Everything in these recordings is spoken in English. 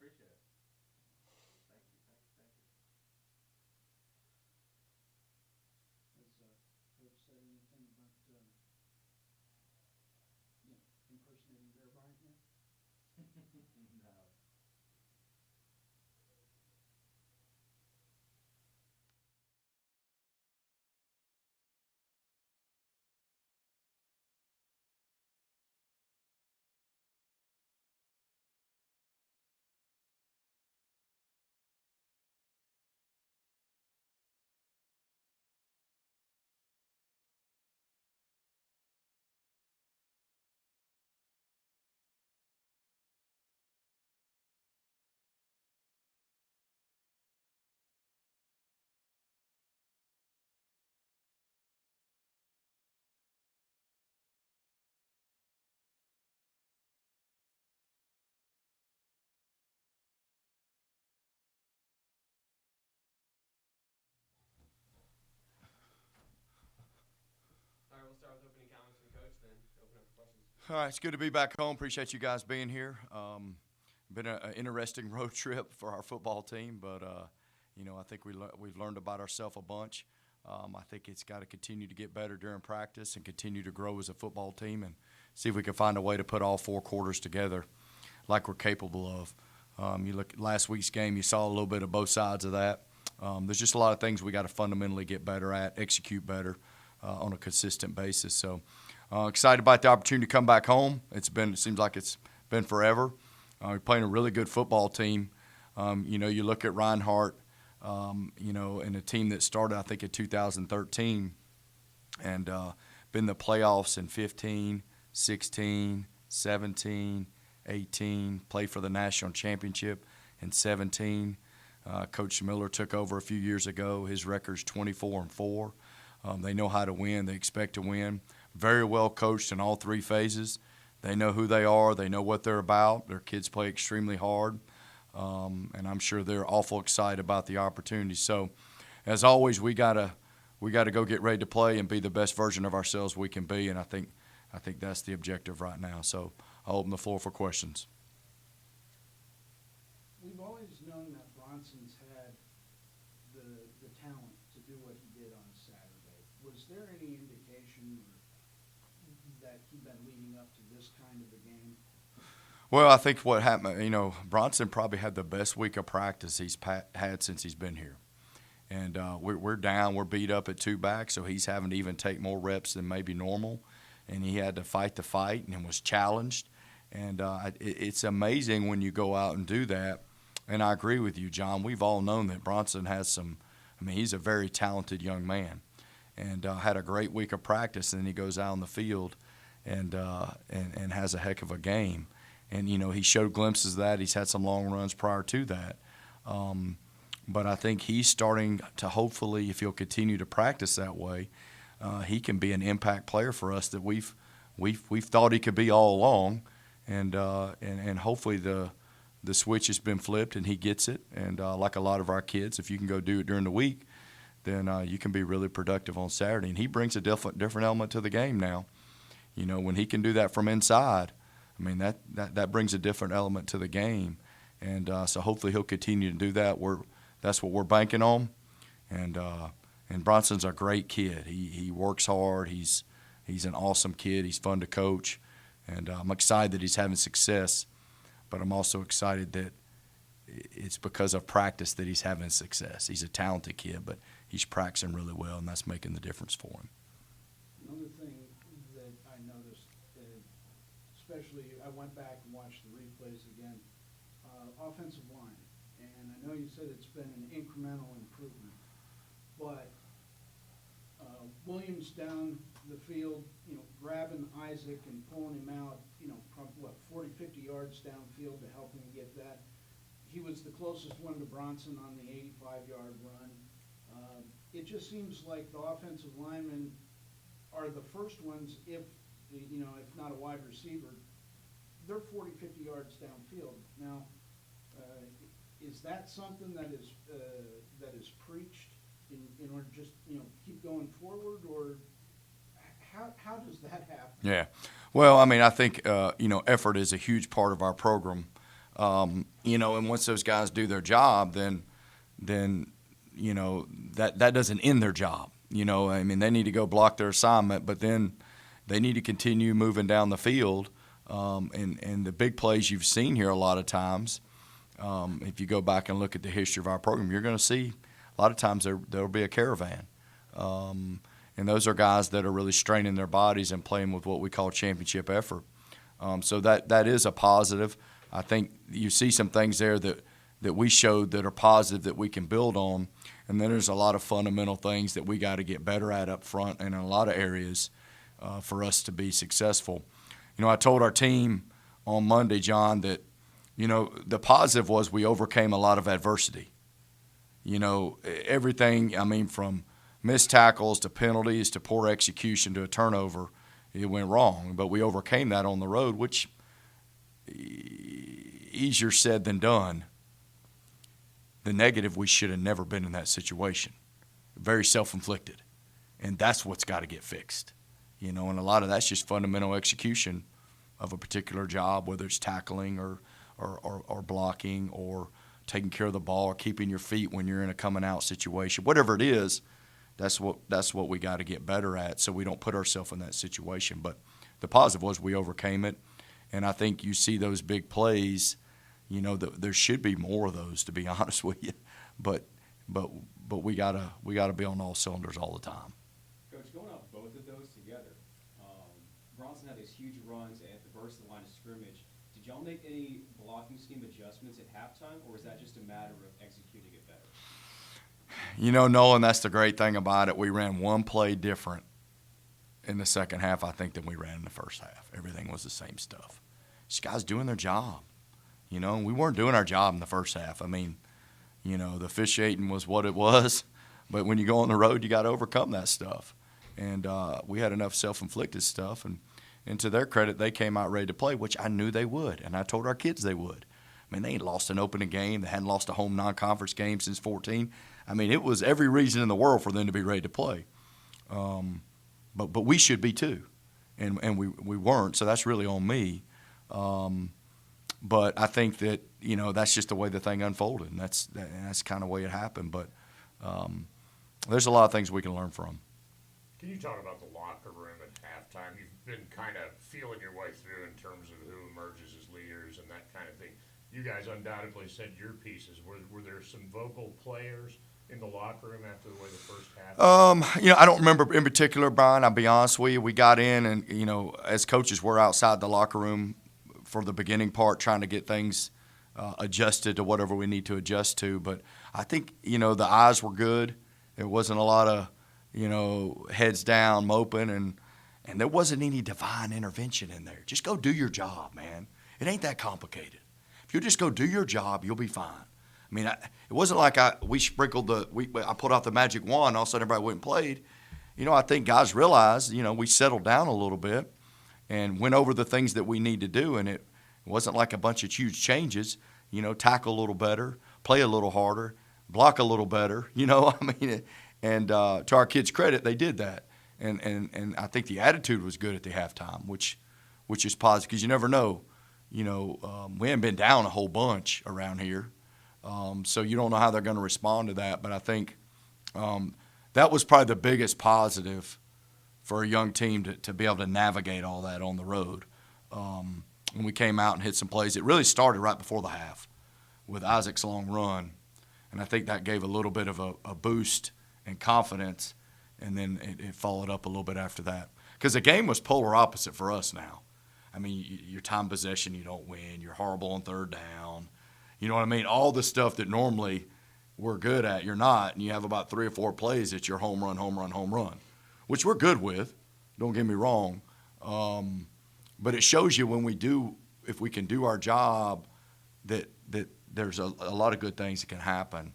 Has Coach said anything about impersonating Bear Bryant yet? All right, it's good to be back home. Appreciate you guys being here. Been an interesting road trip for our football team, but I think we've learned about ourselves a bunch. I think it's got to continue to get better during practice and continue to grow as a football team, and see if we can find a way to put all four quarters together like we're capable of. You look at last week's game, you saw a little bit of both sides of that. There's just a lot of things we got to fundamentally get better at, execute better on a consistent basis. So excited about the opportunity to come back home. It seems like it's been forever. We're playing a really good football team. You look at Reinhardt, and a team that started, I think, in 2013 and been in the playoffs in 15, 16, 17, 18, played for the national championship in 17. Coach Miller took over a few years ago. His record's 24-4. They know how to win. They expect to win. Very well coached in all three phases. They know who they are. They know what they're about. Their kids play extremely hard, and I'm sure they're awful excited about the opportunity. So, as always, we gotta go get ready to play and be the best version of ourselves we can be. And I think that's the objective right now. So, I'll open the floor for questions. We've always known that Bronson's had the talent to do what he did on Saturday. Was there any indication that he'd been leading up to this kind of a game? Well, I think what happened, Bronson probably had the best week of practice he's had since he's been here. And we're down, we're beat up at two backs, so he's having to even take more reps than maybe normal. And he had to fight the fight and was challenged. And it's amazing when you go out and do that. And I agree with you, John. We've all known that Bronson has he's a very talented young man. And had a great week of practice, and then he goes out on the field and has a heck of a game. And, he showed glimpses of that. He's had some long runs prior to that. But I think he's starting to, hopefully, if he'll continue to practice that way, he can be an impact player for us that we've thought he could be all along. And hopefully the switch has been flipped and he gets it. And like a lot of our kids, if you can go do it during the week, then you can be really productive on Saturday. And he brings a different element to the game now. When he can do that from inside, that brings a different element to the game. And so hopefully he'll continue to do that. That's what we're banking on. And Bronson's a great kid. He works hard. He's an awesome kid. He's fun to coach. And I'm excited that he's having success. But I'm also excited that it's because of practice that he's having success. He's a talented kid, but he's practicing really well, and that's making the difference for him. Another thing that I noticed, especially I went back and watched the replays again, offensive line. And I know you said it's been an incremental improvement, but Williams down the field, grabbing Isaac and pulling him out, probably 40, 50 yards downfield to help him get that. He was the closest one to Bronson on the 85-yard run. It just seems like the offensive linemen are the first ones, if not a wide receiver, they're 40, 50 yards downfield. Now, is that something that is preached in order to just keep going forward, or how does that happen? Yeah, well, I think effort is a huge part of our program. And once those guys do their job, then that doesn't end their job. I mean, they need to go block their assignment, but then they need to continue moving down the field. And the big plays you've seen here a lot of times, if you go back and look at the history of our program, you're going to see a lot of times there'll be a caravan. And those are guys that are really straining their bodies and playing with what we call championship effort. So that is a positive. I think you see some things there that we showed that are positive that we can build on. And then there's a lot of fundamental things that we got to get better at up front and in a lot of areas for us to be successful. I told our team on Monday, John, that, the positive was we overcame a lot of adversity. Everything, from missed tackles to penalties to poor execution to a turnover, it went wrong. But we overcame that on the road, which easier said than done. The negative, we should have never been in that situation. Very self-inflicted. And that's what's got to get fixed. And a lot of that's just fundamental execution of a particular job, whether it's tackling or blocking or taking care of the ball or keeping your feet when you're in a coming out situation. Whatever it is, that's what we got to get better at so we don't put ourselves in that situation. But the positive was we overcame it. And I think you see those big plays, there should be more of those, to be honest with you. But we gotta be on all cylinders all the time. Coach, going off both of those together, Bronson had these huge runs at the burst of the line of scrimmage. Did y'all make any blocking scheme adjustments at halftime, or was that just a matter of executing it better? Nolan, that's the great thing about it. We ran one play different in the second half, I think, than we ran in the first half. Everything was the same stuff. These guys doing their job. We weren't doing our job in the first half. The officiating was what it was. But when you go on the road, you got to overcome that stuff. And we had enough self-inflicted stuff. And to their credit, they came out ready to play, which I knew they would. And I told our kids they would. They ain't lost an opening game. They hadn't lost a home non-conference game since 2014. It was every reason in the world for them to be ready to play. But we should be too. And we weren't, so that's really on me. But I think that, that's just the way the thing unfolded, and that's kind of the way it happened. But there's a lot of things we can learn from. Can you talk about the locker room at halftime? You've been kind of feeling your way through in terms of who emerges as leaders and that kind of thing. You guys undoubtedly said your pieces. Were there some vocal players in the locker room after the way the first half? I don't remember in particular, Brian. I'll be honest with you. We got in, and as coaches, we're outside the locker room for the beginning part, trying to get things adjusted to whatever we need to adjust to. But I think the eyes were good. There wasn't a lot of heads down, moping, and there wasn't any divine intervention in there. Just go do your job, man. It ain't that complicated. If you just go do your job, you'll be fine. It wasn't like we sprinkled I put out the magic wand, all of a sudden everybody went and played. I think guys realized, we settled down a little bit and went over the things that we need to do, and it wasn't like a bunch of huge changes. Tackle a little better, play a little harder, block a little better. And to our kids' credit, they did that. And I think the attitude was good at the halftime, which is positive because you never know. We haven't been down a whole bunch around here. So you don't know how they're going to respond to that. But I think that was probably the biggest positive for a young team to be able to navigate all that on the road. When we came out and hit some plays, it really started right before the half with Isaac's long run. And I think that gave a little bit of a boost and confidence, and then it followed up a little bit after that. Because the game was polar opposite for us now. Your time possession, you don't win. You're horrible on third down. You know what I mean? All the stuff that normally we're good at, you're not. And you have about 3 or 4 plays that you're home run, home run, home run, which we're good with. Don't get me wrong. But it shows you if we can do our job, that there's a lot of good things that can happen.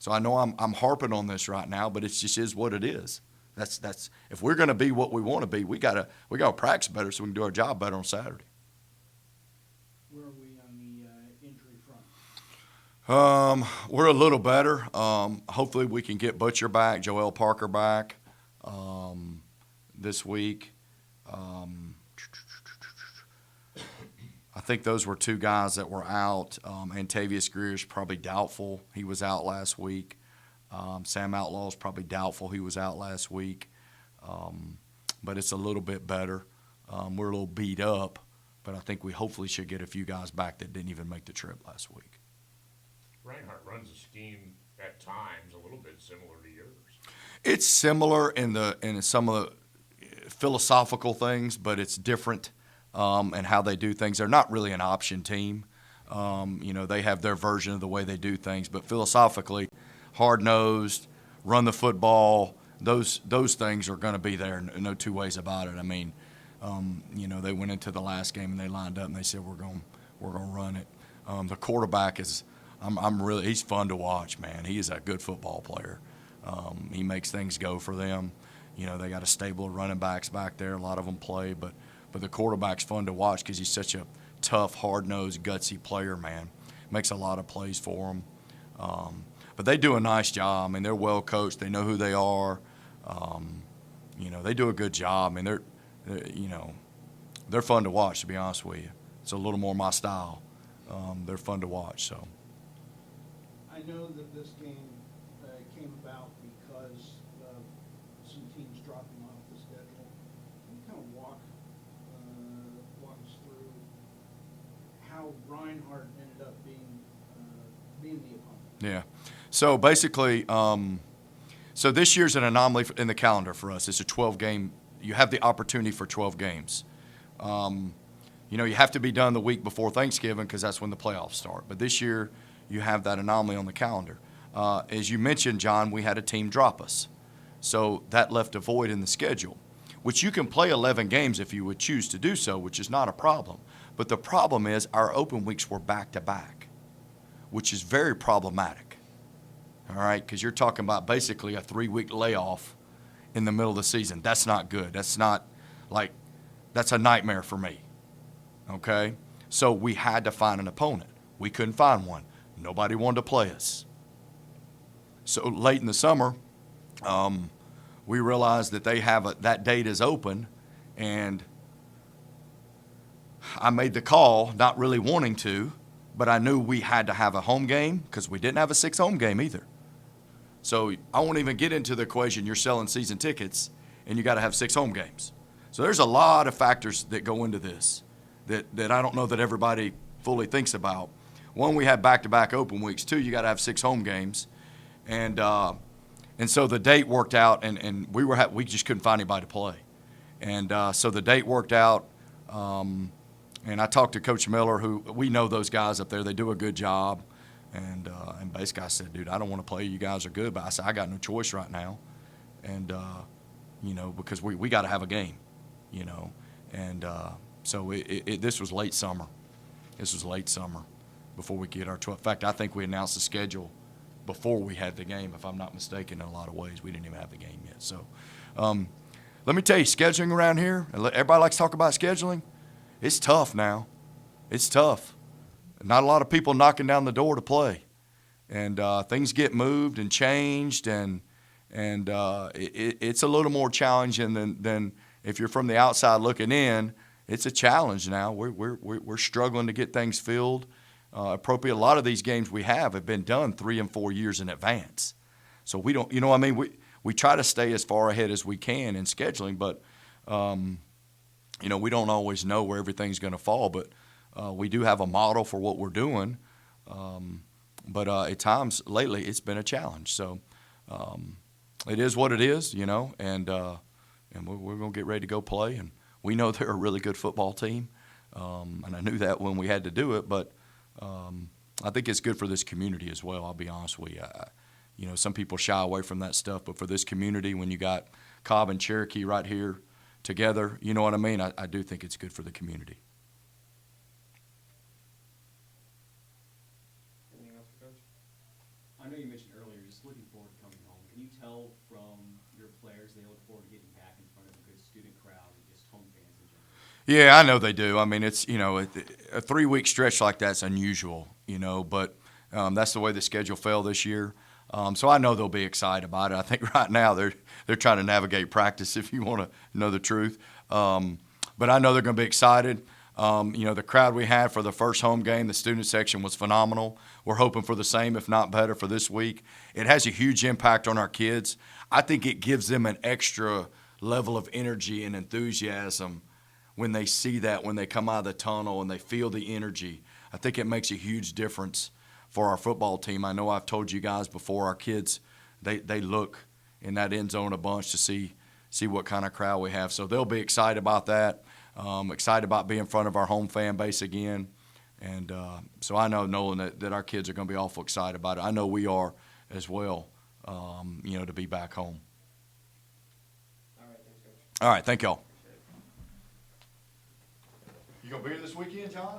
So I know I'm harping on this right now, but it just is what it is. That's if we're going to be what we want to be, we gotta practice better so we can do our job better on Saturday. Where are we on the injury front? We're a little better. Hopefully we can get Butcher back, Joel Parker back this week. I think those were two guys that were out. Antavius Greer's probably doubtful. He was out last week. Sam Outlaw's probably doubtful. He was out last week. But it's a little bit better. We're a little beat up, but I think we hopefully should get a few guys back that didn't even make the trip last week. Reinhardt runs a scheme at times a little bit similar to yours. It's similar in some of the philosophical things, but it's different in how they do things. They're not really an option team. They have their version of the way they do things, but philosophically, hard-nosed, run the football, those things are going to be there. No two ways about it. I mean, they went into the last game and they lined up and they said we're going to run it. The quarterback is he's fun to watch, man. He is a good football player. He makes things go for them. They got a stable of running backs back there. A lot of them play, but the quarterback's fun to watch because he's such a tough, hard-nosed, gutsy player, man. Makes a lot of plays for them. But they do a nice job. I mean, they're well coached. They know who they are. They do a good job. I mean, they're fun to watch, to be honest with you. It's a little more my style. They're fun to watch. So I know that this game came about because of some teams dropping off the schedule. Can you kind of walk us through how Reinhardt ended up being the opponent? yeah. So basically, so this year's an anomaly in the calendar for us. It's a 12-game. You have the opportunity for 12 games. You have to be done the week before Thanksgiving because that's when the playoffs start. But this year, you have that anomaly on the calendar. As you mentioned, John, we had a team drop us. So that left a void in the schedule, which you can play 11 games if you would choose to do so, which is not a problem. But the problem is our open weeks were back-to-back, which is very problematic. All right, because you're talking about basically a 3-week layoff in the middle of the season. That's not good. That's a nightmare for me. Okay? So we had to find an opponent. We couldn't find one. Nobody wanted to play us. So late in the summer, we realized that they have that date is open, and I made the call, not really wanting to, but I knew we had to have a home game because we didn't have a 6 home game either. So I won't even get into the equation. You're selling season tickets, and you got to have 6 home games. So there's a lot of factors that go into this that I don't know that everybody fully thinks about. One, we have back-to-back open weeks. 2, you got to have 6 home games, and so the date worked out, and we just couldn't find anybody to play, and so the date worked out. And I talked to Coach Miller, who we know those guys up there. They do a good job. And basically I said, dude, I don't want to play. You guys are good. But I said, I got no choice right now. And, because we got to have a game, And so this was late summer. This was late summer before we get our 12. In fact, I think we announced the schedule before we had the game, if I'm not mistaken, in a lot of ways. We didn't even have the game yet. So let me tell you, scheduling around here, everybody likes to talk about scheduling. It's tough now. It's tough. Not a lot of people knocking down the door to play, and things get moved and changed, and it's a little more challenging than if you're from the outside looking in. It's a challenge now. We're struggling to get things filled appropriate. A lot of these games we have been done 3 and 4 years in advance, so we don't. We try to stay as far ahead as we can in scheduling, but we don't always know where everything's going to fall, but. We do have a model for what we're doing, but at times lately it's been a challenge. So it is what it is, and we're going to get ready to go play. And we know they're a really good football team, and I knew that when we had to do it. But I think it's good for this community as well. I'll be honest with you. Some people shy away from that stuff, but for this community, when you got Cobb and Cherokee right here together, you know what I mean? I do think it's good for the community. I know you mentioned earlier, just looking forward to coming home. Can you tell from your players they look forward to getting back in front of a good student crowd and just home fans in general? Yeah, I know they do. I mean, it's, a 3-week stretch like that's unusual, but that's the way the schedule fell this year. So I know they'll be excited about it. I think right now they're trying to navigate practice, if you want to know the truth. But I know they're going to be excited. The crowd we had for the first home game, the student section was phenomenal. We're hoping for the same, if not better, for this week. It has a huge impact on our kids. I think it gives them an extra level of energy and enthusiasm when they see that, when they come out of the tunnel and they feel the energy. I think it makes a huge difference for our football team. I know I've told you guys before, our kids, they look in that end zone a bunch to see what kind of crowd we have. So they'll be excited about that. Excited about being in front of our home fan base again. And so I know, Nolan, that our kids are going to be awful excited about it. I know we are as well, to be back home. All right, thanks, Coach. All right, thank y'all. You going to be here this weekend, John?